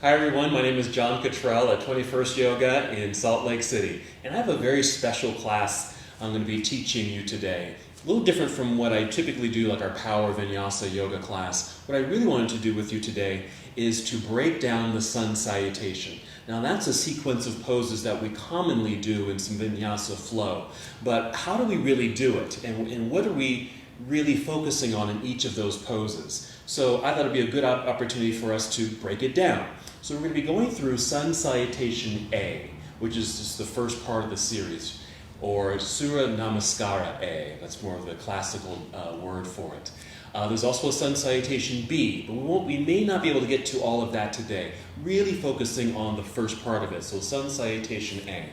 Hi everyone, my name is John Cotrell at 21st Yoga in Salt Lake City, and I have a very special class I'm going to be teaching you today. A little different from what I typically do, like our Power Vinyasa yoga class. What I really wanted to do with you today is to break down the Sun Salutation. Now that's a sequence of poses that we commonly do in some Vinyasa flow, but how do we really do it, and what are we really focusing on in each of those poses? So I thought it would be a good opportunity for us to break it down. So we're going to be going through Sun Salutation A, which is just the first part of the series, or Surya Namaskara A. That's more of the classical word for it. There's also a Sun Salutation B, but we may not be able to get to all of that today, really focusing on the first part of it, so Sun Salutation A.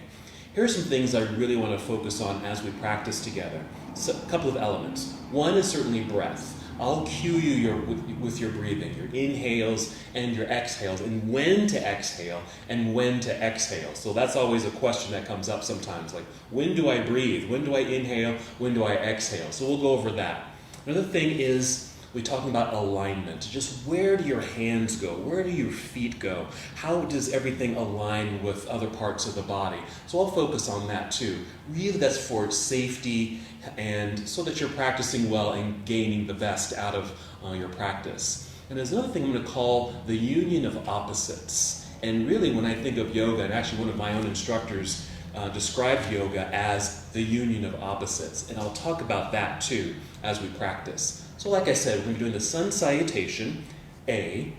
Here are some things I really want to focus on as we practice together. So, a couple of elements. One is certainly breath. I'll cue you with your breathing, your inhales and your exhales, and when to exhale and when to exhale. So that's always a question that comes up sometimes, like when do I breathe? When do I inhale? When do I exhale? So we'll go over that. Another thing is we're talking about alignment. Just where do your hands go? Where do your feet go? How does everything align with other parts of the body? So I'll focus on that too. Really, that's for safety and so that you're practicing well and gaining the best out of your practice. And there's another thing I'm going to call the union of opposites. And really, when I think of yoga, and actually one of my own instructors described yoga as the union of opposites. And I'll talk about that too as we practice. So like I said, we're going to be doing the Sun Salutation A,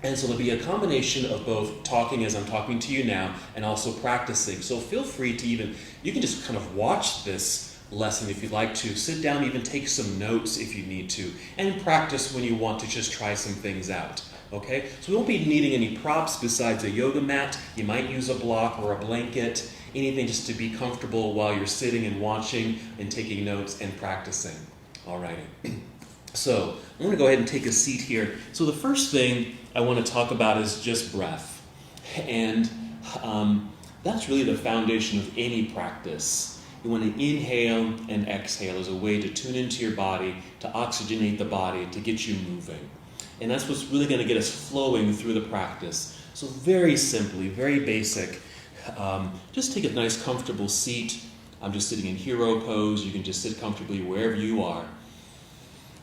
and so there'll be a combination of both talking as I'm talking to you now and also practicing. So feel free to you can just kind of watch this lesson if you'd like to, sit down, even take some notes if you need to, and practice when you want to just try some things out. Okay? So we won't be needing any props besides a yoga mat. You might use a block or a blanket, anything just to be comfortable while you're sitting and watching and taking notes and practicing. Alrighty. So I'm going to go ahead and take a seat here. So the first thing I want to talk about is just breath. And that's really the foundation of any practice. You want to inhale and exhale as a way to tune into your body, to oxygenate the body, to get you moving. And that's what's really going to get us flowing through the practice. So very simply, very basic, just take a nice comfortable seat. I'm just sitting in hero pose. You can just sit comfortably wherever you are.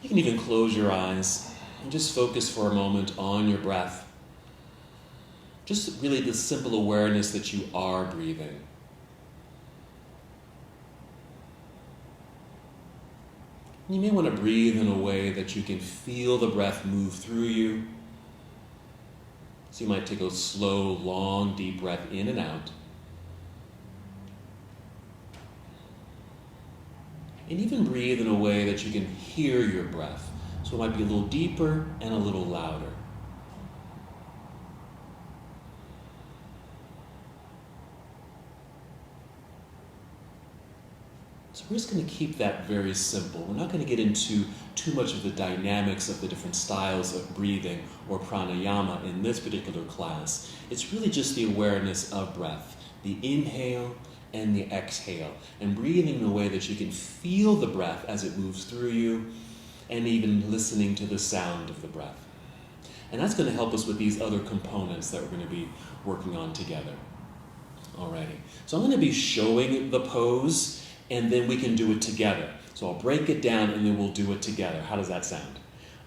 You can even close your eyes and just focus for a moment on your breath. Just really the simple awareness that you are breathing. You may want to breathe in a way that you can feel the breath move through you. So you might take a slow, long, deep breath in and out. And even breathe in a way that you can hear your breath. So it might be a little deeper and a little louder. So we're just going to keep that very simple. We're not going to get into too much of the dynamics of the different styles of breathing or pranayama in this particular class. It's really just the awareness of breath, the inhale and the exhale, and breathing in a way that you can feel the breath as it moves through you, and even listening to the sound of the breath. And that's going to help us with these other components that we're going to be working on together. Alrighty, so I'm going to be showing the pose, and then we can do it together. So I'll break it down, and then we'll do it together. How does that sound?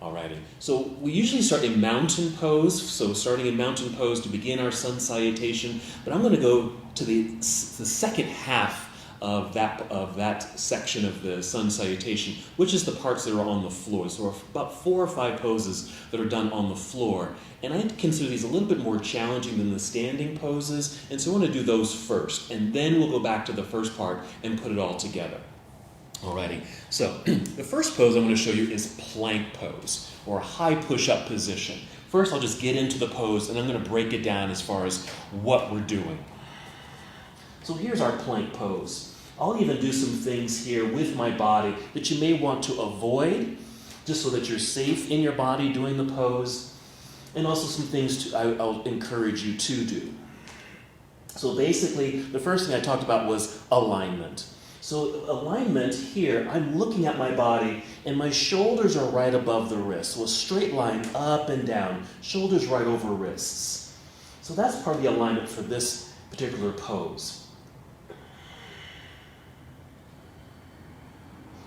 Alrighty, so we usually start in mountain pose, so starting in mountain pose to begin our Sun Salutation, but I'm going to go to the second half of that section of the Sun Salutation, which is the parts that are on the floor. So about 4 or 5 poses that are done on the floor, and I consider these a little bit more challenging than the standing poses, and so I want to do those first, and then we'll go back to the first part and put it all together. Alrighty, so the first pose I'm going to show you is plank pose, or a high push-up position. First, I'll just get into the pose, and I'm going to break it down as far as what we're doing. So here's our plank pose. I'll even do some things here with my body that you may want to avoid, just so that you're safe in your body doing the pose, and also some things I'll encourage you to do. So basically, the first thing I talked about was alignment. So alignment here, I'm looking at my body and my shoulders are right above the wrists. So a straight line up and down, shoulders right over wrists. So that's part of the alignment for this particular pose.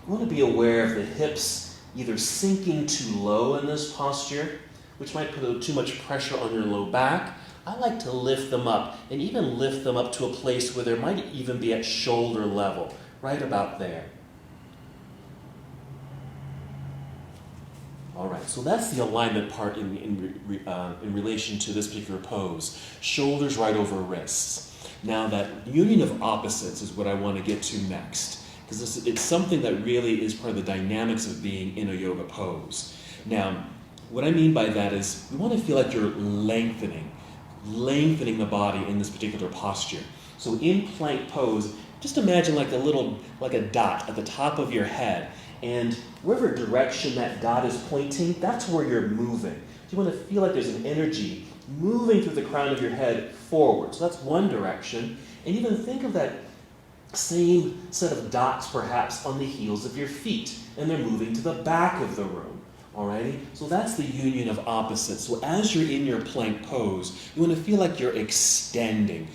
You want to be aware of the hips either sinking too low in this posture, which might put too much pressure on your low back. I like to lift them up, and even lift them up to a place where there might even be at shoulder level, right about there. All right, so that's the alignment part in relation to this particular pose. Shoulders right over wrists. Now that union of opposites is what I want to get to next, because it's something that really is part of the dynamics of being in a yoga pose. Now, what I mean by that is you want to feel like you're lengthening the body in this particular posture. So in plank pose, just imagine like a dot at the top of your head. And wherever direction that dot is pointing, that's where you're moving. So you want to feel like there's an energy moving through the crown of your head forward. So that's one direction. And even think of that same set of dots perhaps on the heels of your feet. And they're moving to the back of the room. Alrighty? So that's the union of opposites. So as you're in your plank pose, you want to feel like you're extending,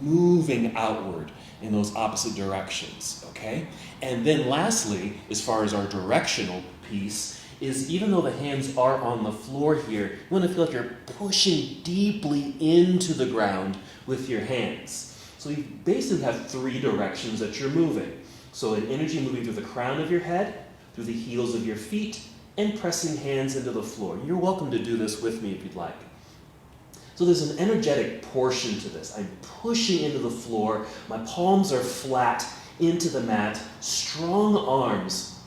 moving outward in those opposite directions, okay? And then lastly, as far as our directional piece, is even though the hands are on the floor here, you want to feel like you're pushing deeply into the ground with your hands. So you basically have three directions that you're moving. So an energy moving through the crown of your head, through the heels of your feet, and pressing hands into the floor. You're welcome to do this with me if you'd like. So there's an energetic portion to this. I'm pushing into the floor. My palms are flat into the mat. Strong arms.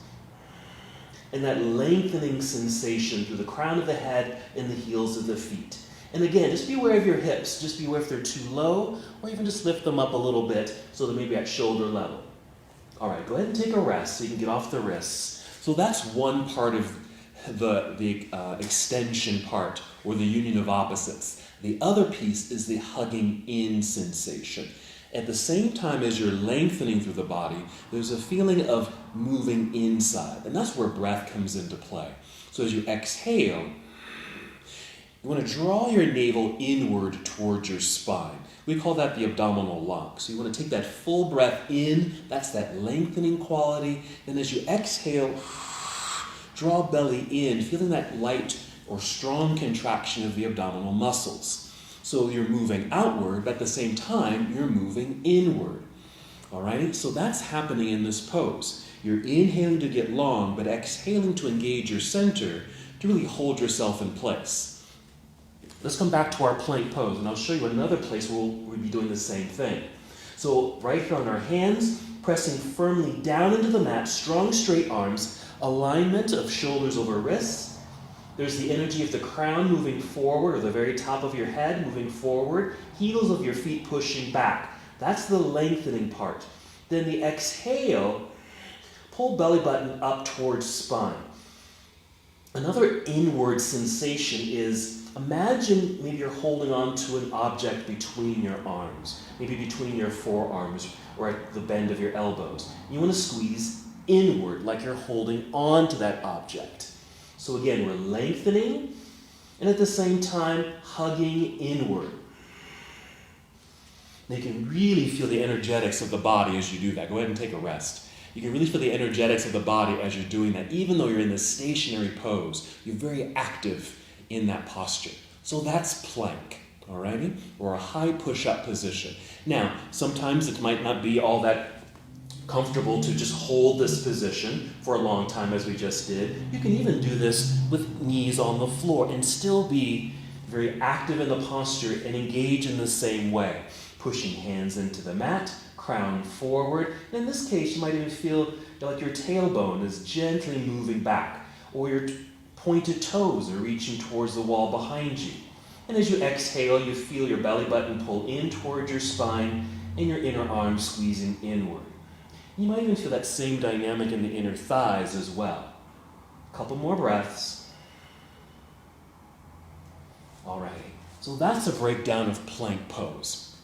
And that lengthening sensation through the crown of the head and the heels of the feet. And again, just be aware of your hips. Just be aware if they're too low, or even just lift them up a little bit so they're maybe at shoulder level. All right, go ahead and take a rest so you can get off the wrists. So that's one part of the extension part, or the union of opposites. The other piece is the hugging in sensation. At the same time as you're lengthening through the body, there's a feeling of moving inside, and that's where breath comes into play. So as you exhale, you want to draw your navel inward towards your spine. We call that the abdominal lock. So you want to take that full breath in, that's that lengthening quality, and as you exhale, draw belly in, feeling that light or strong contraction of the abdominal muscles. So you're moving outward, but at the same time, you're moving inward. Alrighty? So that's happening in this pose. You're inhaling to get long, but exhaling to engage your center to really hold yourself in place. Let's come back to our plank pose, and I'll show you another place where we'll be doing the same thing. So right here on our hands, pressing firmly down into the mat, strong straight arms, alignment of shoulders over wrists. There's the energy of the crown moving forward, or the very top of your head moving forward, heels of your feet pushing back. That's the lengthening part. Then the exhale, pull belly button up towards spine. Another inward sensation is, imagine maybe you're holding on to an object between your arms, maybe between your forearms or at the bend of your elbows. You want to squeeze inward like you're holding on to that object. So again, we're lengthening and at the same time hugging inward. Now you can really feel the energetics of the body as you do that. Go ahead and take a rest. You can really feel the energetics of the body as you're doing that. Even though you're in this stationary pose, you're very active in that posture. So that's plank, alrighty? Or a high push-up position. Now, sometimes it might not be all that comfortable to just hold this position for a long time as we just did. You can even do this with knees on the floor and still be very active in the posture and engage in the same way. Pushing hands into the mat, crown forward. And in this case, you might even feel like your tailbone is gently moving back, or your pointed toes are reaching towards the wall behind you. And as you exhale, you feel your belly button pull in towards your spine and your inner arms squeezing inward. You might even feel that same dynamic in the inner thighs as well. A couple more breaths. Alrighty, so that's a breakdown of plank pose.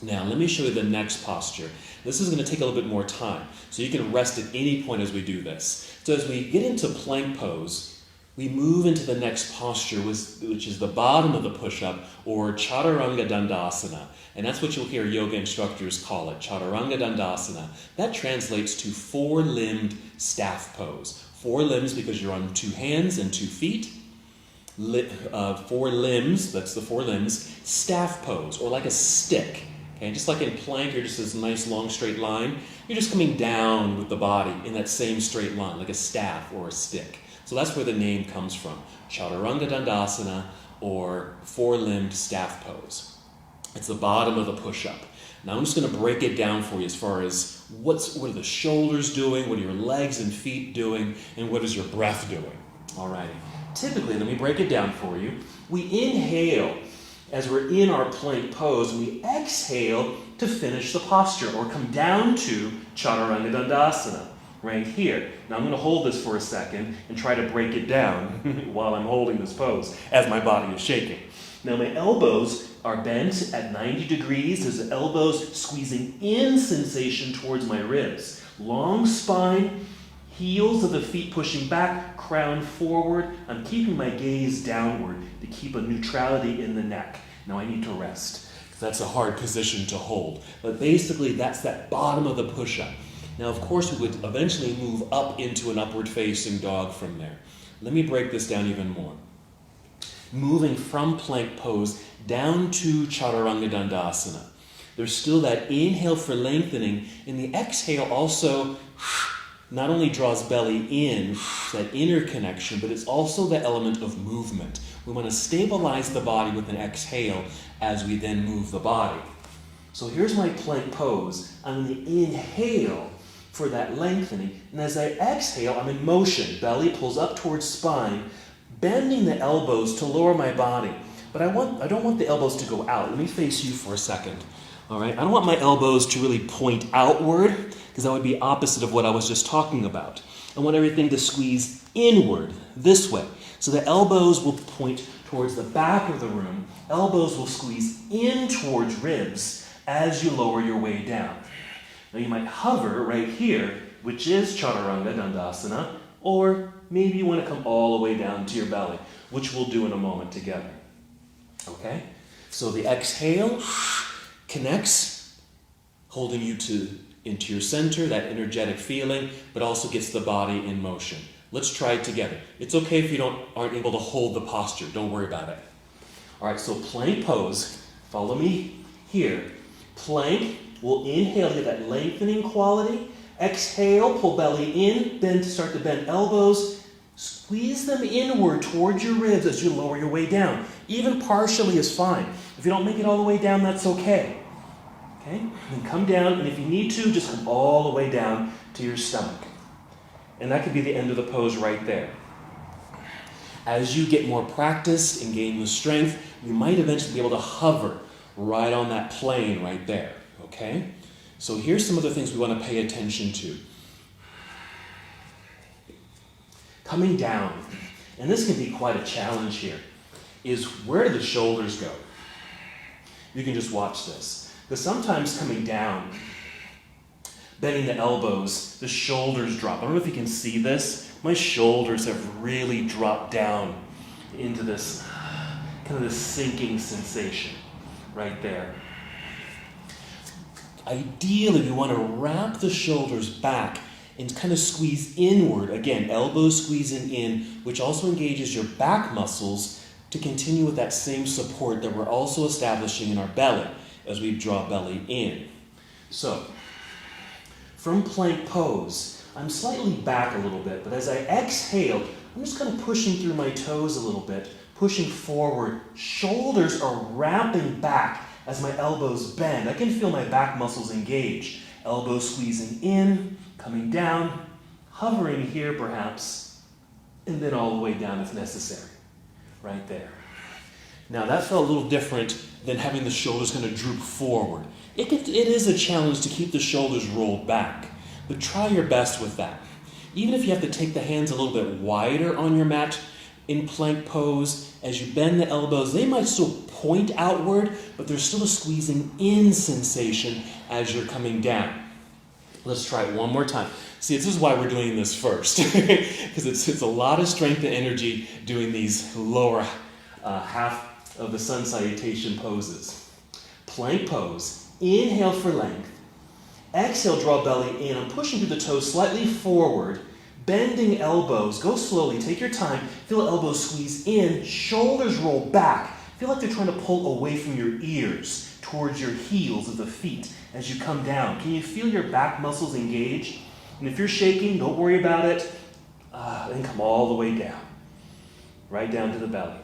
Now, let me show you the next posture. This is going to take a little bit more time, so you can rest at any point as we do this. So as we get into plank pose, we move into the next posture, which is the bottom of the push-up, or Chaturanga dandasana. And that's what you'll hear yoga instructors call it, Chaturanga dandasana. That translates to four-limbed staff pose. Four limbs because you're on 2 hands and 2 feet. 4 limbs, that's the 4 limbs. Staff pose, or like a stick. Okay, just like in plank, you're just this nice long straight line. You're just coming down with the body in that same straight line, like a staff or a stick. So that's where the name comes from, Chaturanga dandasana, or 4-limbed staff pose. It's the bottom of the push-up. Now I'm just going to break it down for you as far as what are the shoulders doing, what are your legs and feet doing, and what is your breath doing. Alrighty. Typically, let me break it down for you. We inhale as we're in our plank pose, and we exhale to finish the posture or come down to Chaturanga dandasana. Right here. Now I'm going to hold this for a second and try to break it down while I'm holding this pose as my body is shaking. Now my elbows are bent at 90 degrees. There's the elbows squeezing in sensation towards my ribs. Long spine, heels of the feet pushing back, crown forward. I'm keeping my gaze downward to keep a neutrality in the neck. Now I need to rest because that's a hard position to hold. But basically that's that bottom of the push-up. Now, of course, we would eventually move up into an upward-facing dog from there. Let me break this down even more. Moving from plank pose down to Chaturanga dandasana. There's still that inhale for lengthening, and the exhale also not only draws belly in, that inner connection, but it's also the element of movement. We want to stabilize the body with an exhale as we then move the body. So here's my plank pose. I'm going to inhale for that lengthening. And as I exhale, I'm in motion. Belly pulls up towards spine, bending the elbows to lower my body. But I don't want the elbows to go out. Let me face you for a second. All right? I don't want my elbows to really point outward, because that would be opposite of what I was just talking about. I want everything to squeeze inward, this way. So the elbows will point towards the back of the room. Elbows will squeeze in towards ribs as you lower your way down. Now you might hover right here, which is Chaturanga dandasana, or maybe you want to come all the way down to your belly, which we'll do in a moment together. Okay? So the exhale connects, holding you into your center, that energetic feeling, but also gets the body in motion. Let's try it together. It's okay if you aren't able to hold the posture. Don't worry about it. All right, so plank pose. Follow me here. Plank. We'll inhale to get that lengthening quality. Exhale, pull belly in, start to bend elbows. Squeeze them inward towards your ribs as you lower your way down. Even partially is fine. If you don't make it all the way down, that's okay. Okay? Then come down, and if you need to, just come all the way down to your stomach. And that could be the end of the pose right there. As you get more practice and gain the strength, you might eventually be able to hover right on that plane right there. Okay? So here's some other things we want to pay attention to. Coming down, and this can be quite a challenge here, is where do the shoulders go? You can just watch this. Because sometimes coming down, bending the elbows, the shoulders drop. I don't know if you can see this. My shoulders have really dropped down into this kind of this sinking sensation right there. Ideally, we want to wrap the shoulders back and kind of squeeze inward. Again, elbows squeezing in, which also engages your back muscles to continue with that same support that we're also establishing in our belly as we draw belly in. So, from plank pose, I'm slightly back a little bit, but as I exhale, I'm just kind of pushing through my toes a little bit, pushing forward. Shoulders are wrapping back as my elbows bend. I can feel my back muscles engaged. Elbows squeezing in, coming down, hovering here perhaps, and then all the way down if necessary. Right there. Now that felt a little different than having the shoulders kind of droop forward. It is a challenge to keep the shoulders rolled back, but try your best with that. Even if you have to take the hands a little bit wider on your mat in plank pose, as you bend the elbows, they might still point outward, but there's still a squeezing in sensation as you're coming down. Let's try it one more time. See, this is why we're doing this first, because it's a lot of strength and energy doing these lower half of the sun salutation poses. Plank pose. Inhale for length. Exhale, draw belly in. I'm pushing through the toes slightly forward. Bending elbows. Go slowly. Take your time. Feel elbows squeeze in. Shoulders roll back. Feel like they're trying to pull away from your ears towards your heels of the feet as you come down. Can you feel your back muscles engage? And if you're shaking, don't worry about it. Then come all the way down. Right down to the belly.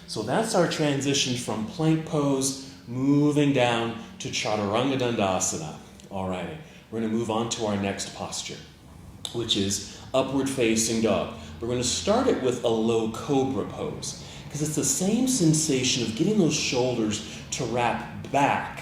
So that's our transition from plank pose, moving down to Chaturanga Dandasana. All right, we're going to move on to our next posture, which is upward facing dog. We're going to start it with a low cobra pose, because it's the same sensation of getting those shoulders to wrap back,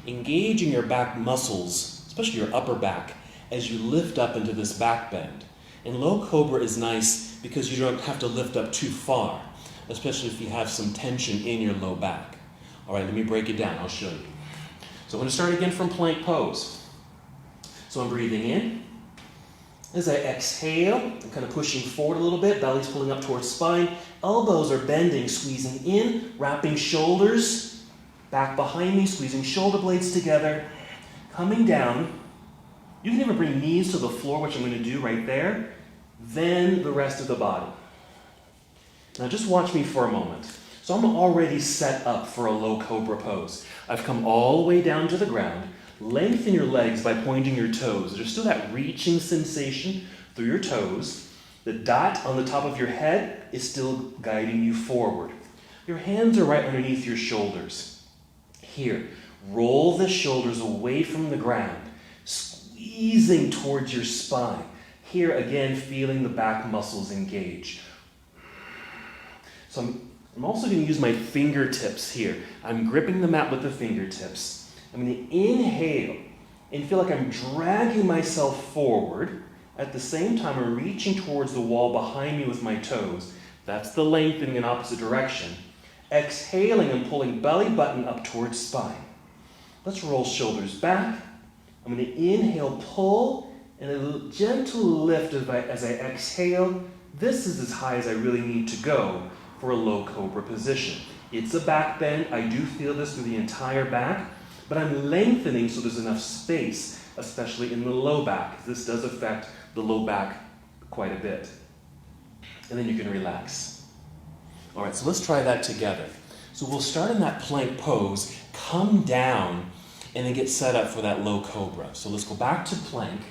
engaging your back muscles, especially your upper back, as you lift up into this back bend. And low cobra is nice because you don't have to lift up too far, especially if you have some tension in your low back. All right, let me break it down. I'll show you. So I'm going to start again from plank pose. So I'm breathing in. As I exhale, I'm kind of pushing forward a little bit. Belly's pulling up towards spine. Elbows are bending, squeezing in, wrapping shoulders back behind me, squeezing shoulder blades together, coming down. You can even bring knees to the floor, which I'm going to do right there. Then the rest of the body. Now just watch me for a moment. So I'm already set up for a low cobra pose. I've come all the way down to the ground. Lengthen your legs by pointing your toes. There's still that reaching sensation through your toes. The dot on the top of your head is still guiding you forward. Your hands are right underneath your shoulders. Here, roll the shoulders away from the ground, squeezing towards your spine. Here again, feeling the back muscles engage. So I'm also going to use my fingertips here. I'm gripping the mat with the fingertips. I'm going to inhale and feel like I'm dragging myself forward. At the same time, I'm reaching towards the wall behind me with my toes. That's the lengthening in opposite direction. Exhaling and pulling belly button up towards spine. Let's roll shoulders back. I'm going to inhale, pull, and a gentle lift as I exhale. This is as high as I really need to go for a low cobra position. It's a back bend. I do feel this through the entire back, but I'm lengthening so there's enough space, especially in the low back. This does affect the low back quite a bit. And then you can relax. All right, so let's try that together. So we'll start in that plank pose, come down, and then get set up for that low cobra. So let's go back to plank.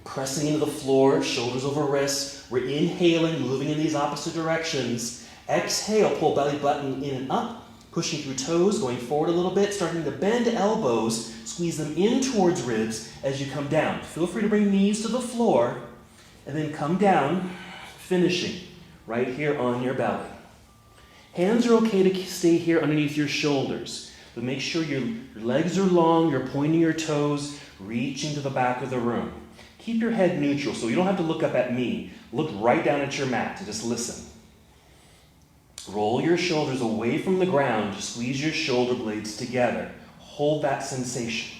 Pressing into the floor, shoulders over wrists. We're inhaling, moving in these opposite directions. Exhale, pull belly button in and up, pushing through toes, going forward a little bit, starting to bend elbows, squeeze them in towards ribs as you come down. Feel free to bring knees to the floor, and then come down, finishing right here on your belly. Hands are okay to stay here underneath your shoulders, but make sure your legs are long, you're pointing your toes, reaching to the back of the room. Keep your head neutral, so you don't have to look up at me. Look right down at your mat and just listen. Roll your shoulders away from the ground. Squeeze your shoulder blades together. Hold that sensation.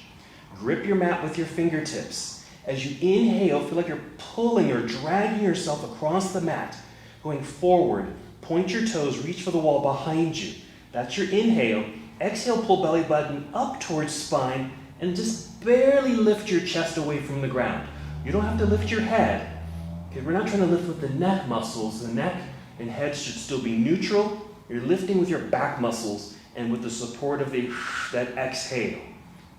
Grip your mat with your fingertips. As you inhale, feel like you're pulling or dragging yourself across the mat. Going forward, point your toes, reach for the wall behind you. That's your inhale. Exhale, pull belly button up towards spine, and just barely lift your chest away from the ground. You don't have to lift your head, because we're not trying to lift with the neck muscles. The neck and head should still be neutral. You're lifting with your back muscles and with the support of that exhale.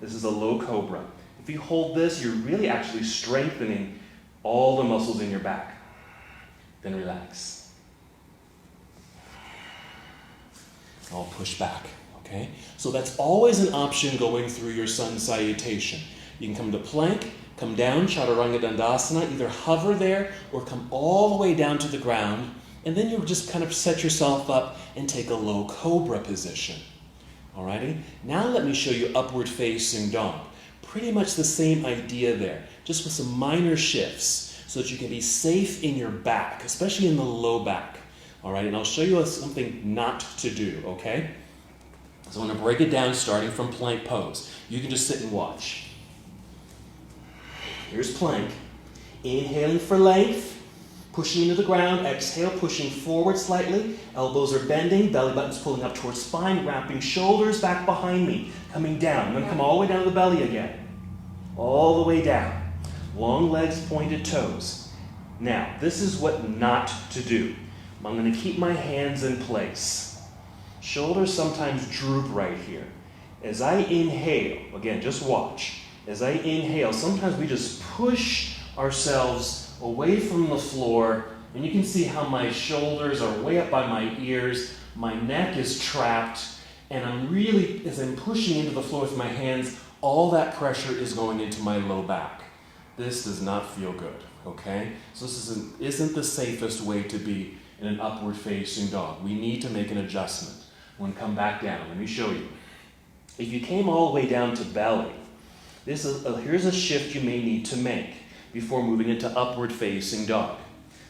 This is a low cobra. If you hold this, you're really actually strengthening all the muscles in your back. Then relax. I'll push back, okay? So that's always an option going through your sun salutation. You can come to plank, come down, Chaturanga Dandasana, either hover there or come all the way down to the ground, and then you just kind of set yourself up and take a low cobra position. Alrighty? Now let me show you upward facing dog. Pretty much the same idea there, just with some minor shifts so that you can be safe in your back, especially in the low back. Alright, and I'll show you something not to do, okay? So I'm going to break it down starting from plank pose. You can just sit and watch. Here's plank. Inhaling for length, pushing into the ground. Exhale, pushing forward slightly. Elbows are bending, belly button's pulling up towards spine, wrapping shoulders back behind me. Coming down. I'm going to come all the way down to the belly again. All the way down. Long legs, pointed toes. Now, this is what not to do. I'm going to keep my hands in place. Shoulders sometimes droop right here. As I inhale, again, just watch. As I inhale, sometimes we just push ourselves away from the floor, and you can see how my shoulders are way up by my ears, my neck is trapped, and I'm really, as I'm pushing into the floor with my hands, all that pressure is going into my low back. This does not feel good, okay? So this isn't the safest way to be in an upward facing dog. We need to make an adjustment. When we come back down, let me show you. If you came all the way down to belly, here's a shift you may need to make before moving into upward facing dog.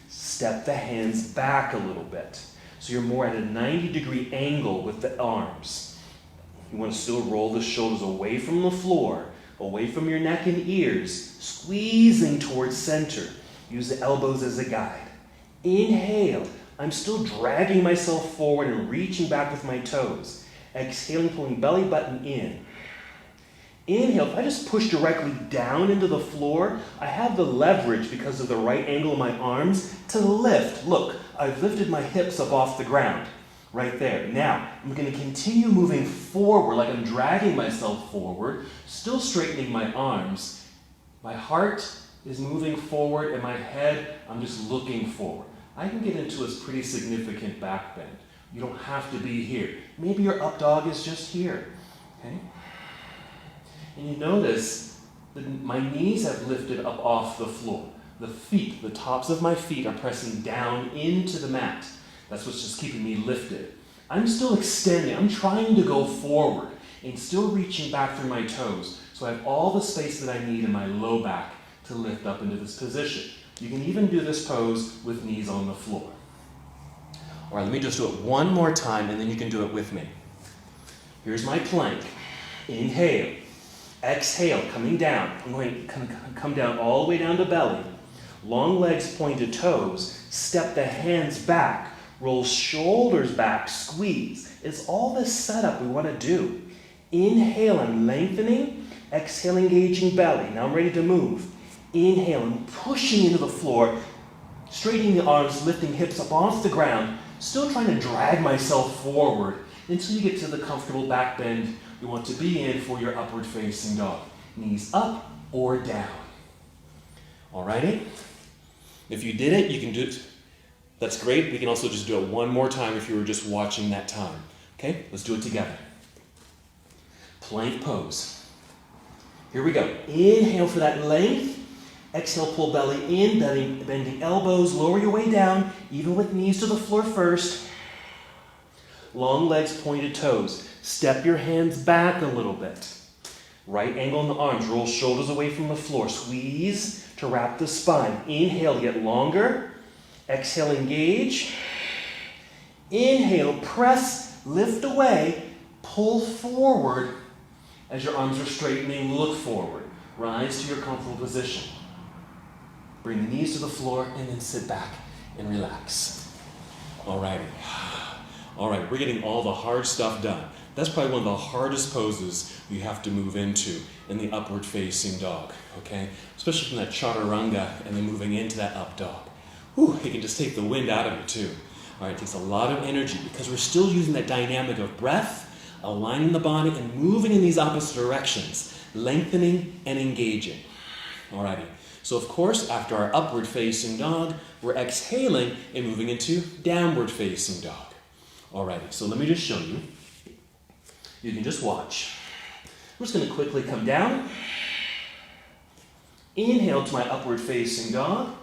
Step the hands back a little bit. So you're more at a 90-degree angle with the arms. You want to still roll the shoulders away from the floor, away from your neck and ears, squeezing towards center. Use the elbows as a guide. Inhale. I'm still dragging myself forward and reaching back with my toes. Exhaling, pulling belly button in. Inhale, if I just push directly down into the floor, I have the leverage because of the right angle of my arms to lift. Look, I've lifted my hips up off the ground. Right there. Now, I'm going to continue moving forward like I'm dragging myself forward, still straightening my arms. My heart is moving forward and my head, I'm just looking forward. I can get into a pretty significant back bend. You don't have to be here. Maybe your up dog is just here. Okay? And you notice that my knees have lifted up off the floor. The feet, the tops of my feet are pressing down into the mat. That's what's just keeping me lifted. I'm still extending. I'm trying to go forward and still reaching back through my toes. So I have all the space that I need in my low back to lift up into this position. You can even do this pose with knees on the floor. All right, let me just do it one more time and then you can do it with me. Here's my plank. Inhale. Exhale, coming down. I'm going to come down all the way down to belly. Long legs, pointed toes. Step the hands back. Roll shoulders back. Squeeze. It's all this setup we want to do. Inhale, I'm lengthening. Exhale, engaging belly. Now I'm ready to move. Inhale, I'm pushing into the floor. Straightening the arms, lifting hips up off the ground. Still trying to drag myself forward until you get to the comfortable back bend you want to be in for your upward facing dog. Knees up or down. Alrighty? If you did it, you can do it. That's great. We can also just do it one more time if you were just watching that time. Okay? Let's do it together. Plank pose. Here we go. Inhale for that length. Exhale, pull belly in, bending elbows, lower your way down, even with knees to the floor first. Long legs, pointed toes. Step your hands back a little bit. Right angle in the arms. Roll shoulders away from the floor. Squeeze to wrap the spine. Inhale, get longer. Exhale, engage. Inhale, press, lift away, pull forward. As your arms are straightening, look forward. Rise to your comfortable position. Bring the knees to the floor and then sit back and relax. Alrighty. Alright, we're getting all the hard stuff done. That's probably one of the hardest poses you have to move into in the upward facing dog, okay? Especially from that Chaturanga and then moving into that up dog. Whew, it can just take the wind out of it too. Alright, it takes a lot of energy because we're still using that dynamic of breath, aligning the body and moving in these opposite directions, lengthening and engaging. Alrighty. So of course, after our upward facing dog, we're exhaling and moving into downward facing dog. Alrighty, so let me just show you. You can just watch. I'm just going to quickly come down. Inhale to my upward facing dog.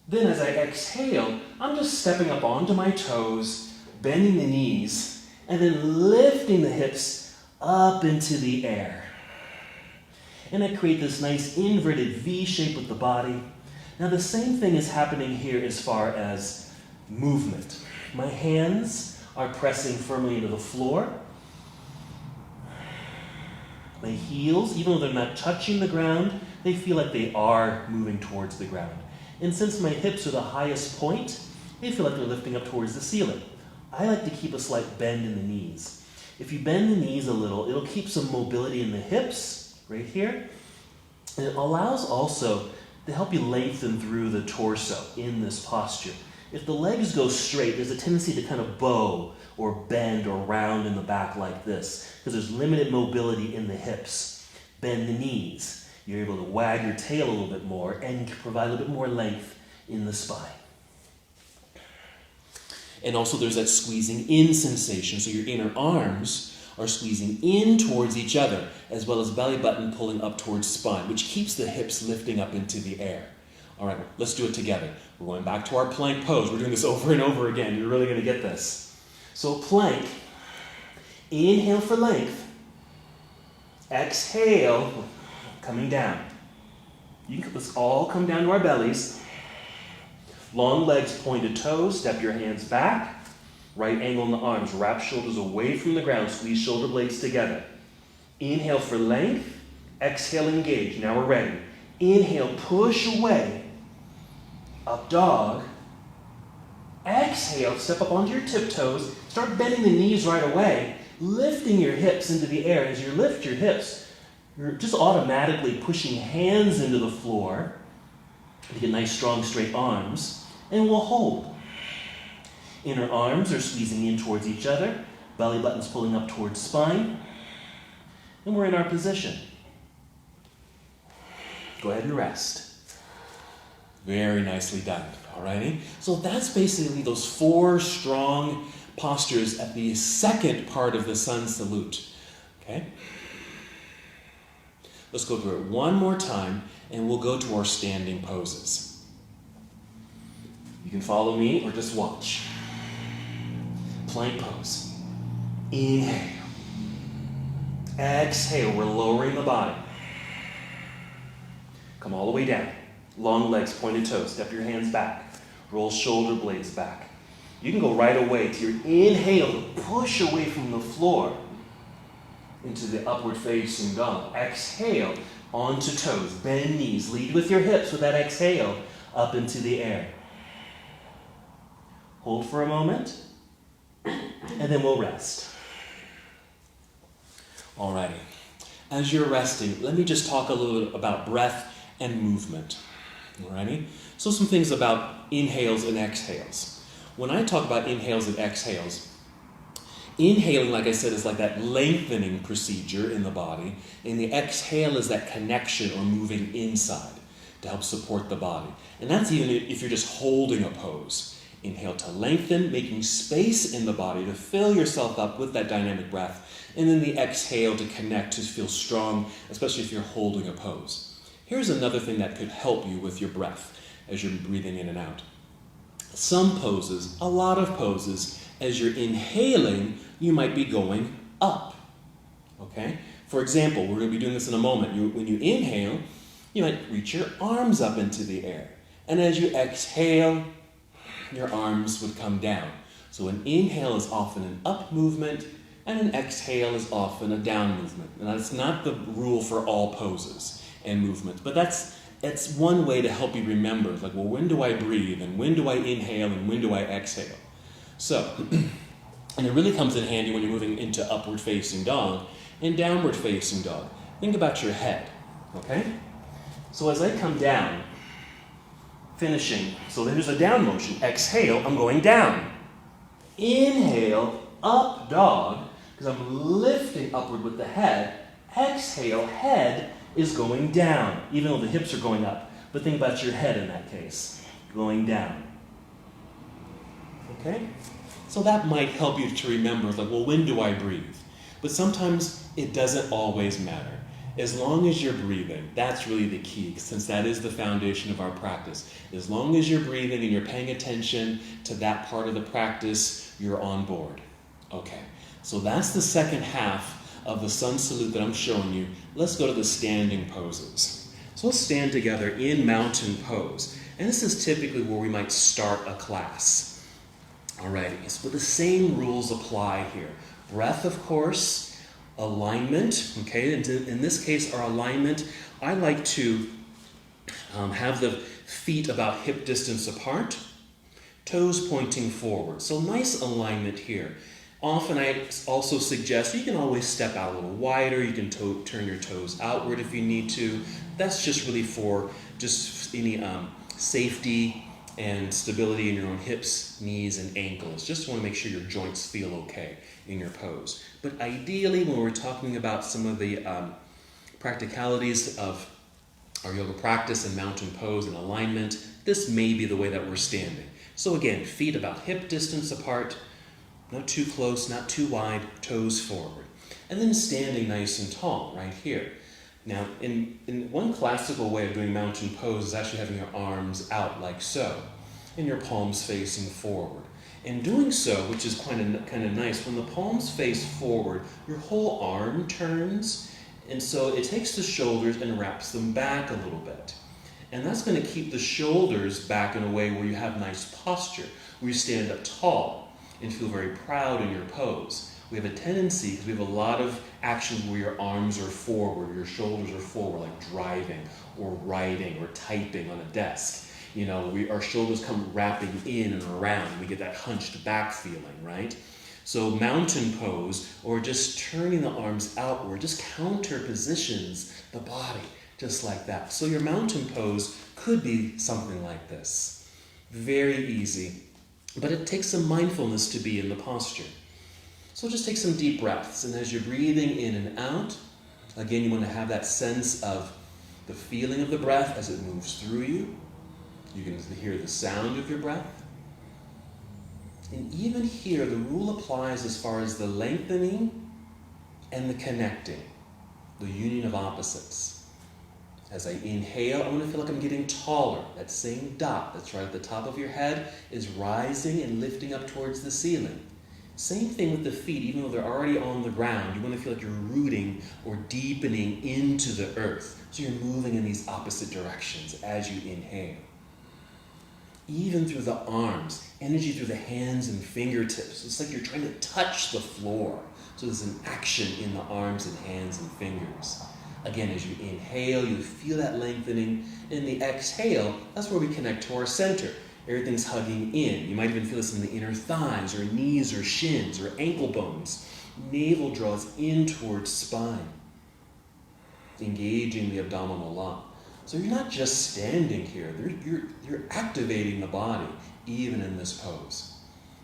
Then as I exhale, I'm just stepping up onto my toes, bending the knees, and then lifting the hips up into the air. And I create this nice inverted V shape with the body. Now the same thing is happening here as far as movement. My hands are pressing firmly into the floor. My heels, even though they're not touching the ground, they feel like they are moving towards the ground. And since my hips are the highest point, they feel like they're lifting up towards the ceiling. I like to keep a slight bend in the knees. If you bend the knees a little, it'll keep some mobility in the hips, right here. And it allows also to help you lengthen through the torso in this posture. If the legs go straight, there's a tendency to kind of bow or bend or round in the back like this, because there's limited mobility in the hips. Bend the knees. You're able to wag your tail a little bit more and provide a little bit more length in the spine. And also there's that squeezing in sensation, so your inner arms are squeezing in towards each other, as well as belly button pulling up towards spine, which keeps the hips lifting up into the air. All right, let's do it together. We're going back to our plank pose. We're doing this over and over again. You're really going to get this. So plank, inhale for length, exhale, coming down. Let's all come down to our bellies. Long legs, pointed toes, step your hands back. Right angle in the arms, wrap shoulders away from the ground, squeeze shoulder blades together. Inhale for length, exhale, engage. Now we're ready. Inhale, push away, up dog. Exhale, step up onto your tiptoes, start bending the knees right away, lifting your hips into the air. As you lift your hips, you're just automatically pushing hands into the floor to get nice, strong, straight arms, and we'll hold. Inner arms are squeezing in towards each other, belly buttons pulling up towards spine, and we're in our position. Go ahead and rest. Very nicely done, alrighty? So that's basically those 4 strong postures at the second part of the Sun Salute, okay? Let's go through it one more time, and we'll go to our standing poses. You can follow me or just watch. Plank pose. Inhale. Exhale, we're lowering the body. Come all the way down. Long legs, pointed toes. Step your hands back. Roll shoulder blades back. You can go right away to your inhale to push away from the floor into the upward facing dog. Exhale, onto toes. Bend knees. Lead with your hips with that exhale up into the air. Hold for a moment, and then we'll rest. Alrighty. As you're resting, let me just talk a little bit about breath and movement. Alrighty? So some things about inhales and exhales. When I talk about inhales and exhales, inhaling, like I said, is like that lengthening procedure in the body, and the exhale is that connection or moving inside to help support the body. And that's even if you're just holding a pose. Inhale to lengthen, making space in the body to fill yourself up with that dynamic breath. And then the exhale to connect, to feel strong, especially if you're holding a pose. Here's another thing that could help you with your breath as you're breathing in and out. Some poses, a lot of poses, as you're inhaling, you might be going up. Okay? For example, we're going to be doing this in a moment. When you inhale, you might reach your arms up into the air. And as you exhale, your arms would come down. So an inhale is often an up movement, and an exhale is often a down movement. And that's not the rule for all poses and movements, but that's one way to help you remember, like, well, when do I breathe, and when do I inhale, and when do I exhale? So, and it really comes in handy when you're moving into upward facing dog and downward facing dog. Think about your head, okay? So as I come down, finishing, so there's a down motion. Exhale, I'm going down. Inhale, up dog, because I'm lifting upward with the head. Exhale, head is going down, even though the hips are going up. But think about your head in that case, going down. Okay? So that might help you to remember, like, well, when do I breathe? But sometimes it doesn't always matter. As long as you're breathing, that's really the key, since that is the foundation of our practice. As long as you're breathing and you're paying attention to that part of the practice, you're on board. Okay, so that's the second half of the Sun Salute that I'm showing you. Let's go to the standing poses. So let's stand together in mountain pose. And this is typically where we might start a class. Alrighty, but the same rules apply here. Breath, of course, alignment, okay? And in this case, our alignment, I like to have the feet about hip distance apart, toes pointing forward. So nice alignment here. Often I also suggest you can always step out a little wider. You can turn your toes outward if you need to. That's just really for just any safety and stability in your own hips, knees, and ankles. Just want to make sure your joints feel okay in your pose. But ideally, when we're talking about some of the practicalities of our yoga practice and mountain pose and alignment, this may be the way that we're standing. So again, feet about hip distance apart, not too close, not too wide, toes forward. And then standing nice and tall right here. Now, in one classical way of doing mountain pose is actually having your arms out like so, and your palms facing forward. In doing so, which is kind of nice, when the palms face forward, your whole arm turns, and so it takes the shoulders and wraps them back a little bit. And that's going to keep the shoulders back in a way where you have nice posture, where you stand up tall and feel very proud in your pose. We have a tendency, because we have a lot of actions where your arms are forward, your shoulders are forward, like driving or writing or typing on a desk. You know, our shoulders come wrapping in and around. We get that hunched back feeling, right? So mountain pose, or just turning the arms outward, just counter positions the body, just like that. So your mountain pose could be something like this. Very easy, but it takes some mindfulness to be in the posture. So just take some deep breaths, and as you're breathing in and out, again, you want to have that sense of the feeling of the breath as it moves through you. You can hear the sound of your breath. And even here, the rule applies as far as the lengthening and the connecting, the union of opposites. As I inhale, I want to feel like I'm getting taller. That same dot that's right at the top of your head is rising and lifting up towards the ceiling. Same thing with the feet, even though they're already on the ground, you want to feel like you're rooting or deepening into the earth. So you're moving in these opposite directions as you inhale. Even through the arms, energy through the hands and fingertips. It's like you're trying to touch the floor. So there's an action in the arms and hands and fingers. Again, as you inhale, you feel that lengthening. In the exhale, that's where we connect to our center. Everything's hugging in. You might even feel this in the inner thighs or knees or shins or ankle bones. Navel draws in towards spine, engaging the abdominal lock. So you're not just standing here. You're activating the body, even in this pose.